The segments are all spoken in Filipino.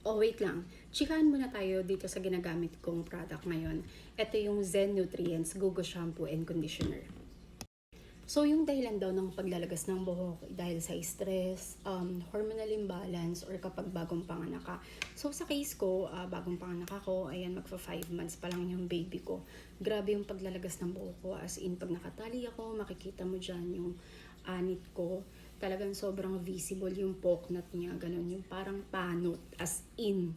Oh, wait lang. Chikahan muna tayo dito sa ginagamit kong product ngayon. Ito yung Zen Nutrients Gogo Shampoo and Conditioner. So, yung dahilan daw ng paglalagas ng buhok dahil sa stress, hormonal imbalance, or kapag bagong panganak ka. So, sa case ko, bagong panganak ako, ayan, magpa 5 months pa lang yung baby ko. Grabe yung paglalagas ng buhok ko. As in, pag nakatali ako, makikita mo dyan yung anit ko. Talagang sobrang visible yung poknat niya, ganun, yung parang panot, as in.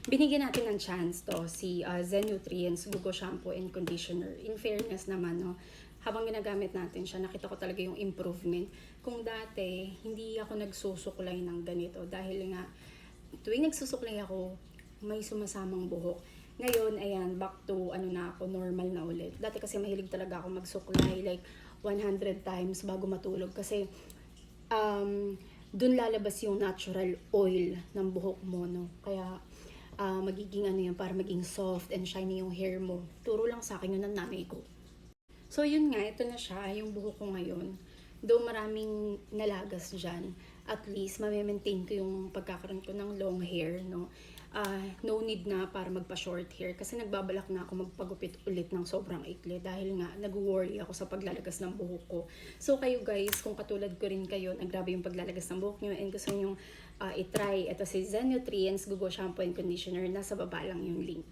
Binigyan natin ng chance to si Zen Nutrients Gogo Shampoo and Conditioner. In fairness naman, no, habang ginagamit natin siya, nakita ko talaga yung improvement. Kung dati, hindi ako nagsusuklay ng ganito dahil nga tuwing nagsusuklay ako, may sumasamang buhok. Ngayon, ayan, back to na ako, normal na ulit. Dati kasi mahilig talaga ako magsuklay like 100 times bago matulog kasi dun lalabas yung natural oil ng buhok mo, no? Kaya magiging yan para maging soft and shiny yung hair mo. Turo lang sa akin yun ng nanay ko. So yun nga, ito na siya, yung buhok ko ngayon. Though maraming nalagas dyan, at least mame-maintain ko yung pagkakaroon ko ng long hair, no? No need na para magpa-short hair kasi nagbabalak na ako magpagupit ulit ng sobrang ikli dahil nga nag-worry ako sa paglalagas ng buhok ko. So kayo guys, kung katulad ko rin kayo, grabe yung paglalagas ng buhok nyo and gusto nyo itry, ito si Zen Nutrients Gogo Shampoo and Conditioner, nasa baba lang yung link.